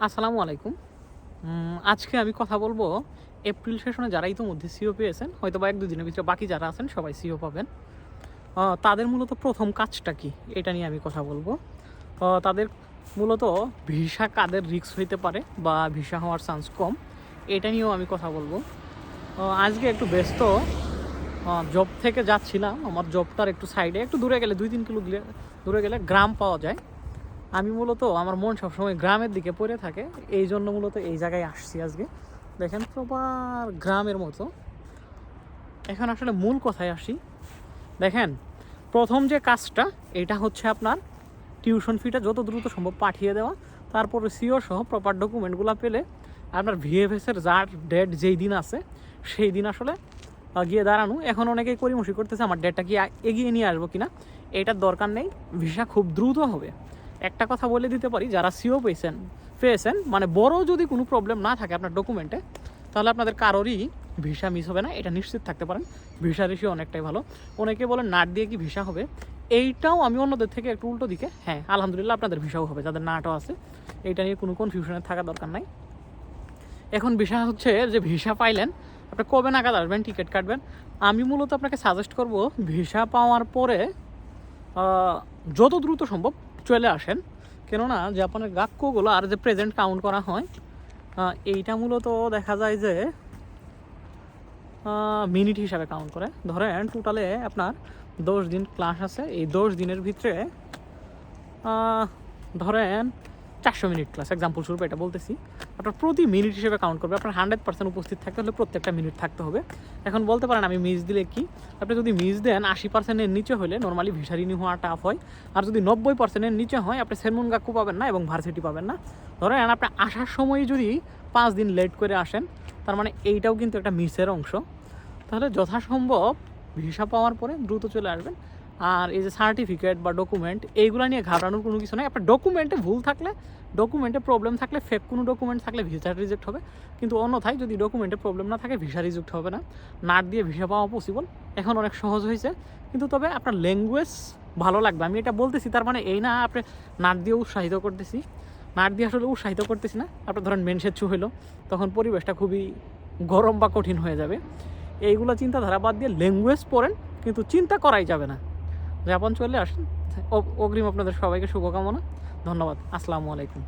আসসালামু আলাইকুম। আজকে আমি কথা বলবো এপ্রিল সেশনে যারা ইতোমধ্যে সিও পেয়েছেন, হয়তোবা ১-২ দিনের ভিতরে বাকি যারা আছেন সবাই সিও পাবেন। তাদের মূলত প্রথম কাজটা কি? এটা নিয়ে আমি কথা বলবো। তাদের মূলত ভিসা কাদের রিস্ক হইতে পারে বা ভিসা হওয়ার চান্স কম, এটা নিয়েও আমি কথা বলবো। আজকে একটু ব্যস্ত, জব থেকে যাচ্ছিলাম। আমার জবটার একটু সাইডে, একটু দূরে গেলে ২-৩ কিলো দূরে গেলে গ্রাম পাওয়া যায়। আমি মূলত আমার মন সবসময় গ্রামের দিকে পড়ে থাকে, এই জন্য মূলত এই জায়গায় আসছি আজকে। দেখেন প্রপার গ্রামের মতো। এখন আসলে মূল কথায় আসি। দেখেন, প্রথম যে কাজটা এটা হচ্ছে আপনার টিউশন ফিটা যত দ্রুত সম্ভব পাঠিয়ে দেওয়া, তারপরে সিও সহ প্রপার ডকুমেন্টগুলো পেলে আপনার ভিএফএসের যার ডেট যেই দিন আছে সেই দিন আসলে গিয়ে দাঁড়ানো। এখন অনেকেই করিমসি করতেছে আমার ডেটটা কি এগিয়ে নিয়ে আসবো কিনা। এটার দরকার নেই, ভিসা খুব দ্রুত হবে। একটা কথা বলে দিতে পারি, যারা সিও পেয়েছেন মানে বড় যদি কোনো প্রবলেম না থাকে আপনার ডকুমেন্টে, তাহলে আপনাদের কারোরই ভিসা মিস হবে না, এটা নিশ্চিত থাকতে পারেন। ভিসা রেশিও অনেকটাই ভালো। অনেকে বলেন নাট দিয়ে কি ভিসা হবে, এইটাও আমি অন্যদের থেকে একটু উল্টো দিকে। হ্যাঁ, আলহামদুলিল্লাহ আপনাদের ভিসাও হবে, যাদের নাটও আছে। এইটা নিয়ে কোনো কনফিউশনের থাকা দরকার নাই। এখন বিষয় হচ্ছে যে ভিসা পাইলেন, আপনি কবে নাগাদ আসবেন, টিকিট কাটবেন। আমি মূলত আপনাকে সাজেস্ট করব ভিসা পাওয়ার পরে যত দ্রুত সম্ভব চলে আসেন। কেননা জাপানের গাক্কুগুলো আর যে প্রেজেন্ট কাউন্ট করা হয়, এইটা মূলত দেখা যায় যে মিনিট হিসাবে কাউন্ট করে। ধরেন টোটালে আপনার 10 দিন ক্লাস আছে, এই 10 দিনের ভিতরে ধরেন 400 মিনিট ক্লাস, এক্সাম্পল স্বরূপ এটা বলতেছি। আপনার প্রতি মিনিট হিসেবে কাউন্ট করবে। আপনার 100% উপস্থিত থাকতে হলে প্রত্যেকটা মিনিট থাকতে হবে। এখন বলতে পারেন আমি মিস দিলে কি, আপনি যদি মিস দেন 80%-এর নিচে হলে নর্মালি ভিসা রিনিউ হওয়া টাফ হয়। আর যদি 90%-এর নিচে হয়, আপনি সেনমুন গাক্কু পাবেন না এবং ভার্সিটি পাবেন না। ধরেন আপনি আসার সময় যদি 5 দিন লেট করে আসেন, তার মানে এইটাও কিন্তু একটা মিসের অংশ। তাহলে যথাসম্ভব ভিসা পাওয়ার পরে দ্রুত চলে আসবেন। আর এই যে সার্টিফিকেট বা ডকুমেন্ট, এইগুলো নিয়ে ঘাবড়ানোর কোনো কিছু নেই। আপনার ডকুমেন্টে ভুল থাকলে, ডকুমেন্টে প্রবলেম থাকলে, ফেক কোনো ডকুমেন্ট থাকলে ভিসা রিজেক্ট হবে। কিন্তু অন্যথায় যদি ডকুমেন্টে প্রবলেম না থাকে, ভিসা রিজেক্ট হবে না। নাট দিয়ে ভিসা পাওয়া পসিবল, এখন অনেক সহজ হয়েছে। কিন্তু তবে আপনার ল্যাঙ্গুয়েজ ভালো লাগবে, আমি এটা বলতেছি। তার মানে এই না আপনি নাট দিয়ে উৎসাহিত করতেছি, নাট দিয়ে আসলে উৎসাহিত করতেছি না। আপনার ধরেন মেনসেচ্ছু হইলো, তখন পরিবেশটা খুবই গরম বা কঠিন হয়ে যাবে। এইগুলো চিন্তাধারা বাদ দিয়ে ল্যাঙ্গুয়েজ পড়েন, কিন্তু চিন্তা করাই যাবে না। জাপান চলে আসেন। অগ্রিম আপনাদের সবাইকে শুভকামনা। ধন্যবাদ। আসসালামু আলাইকুম।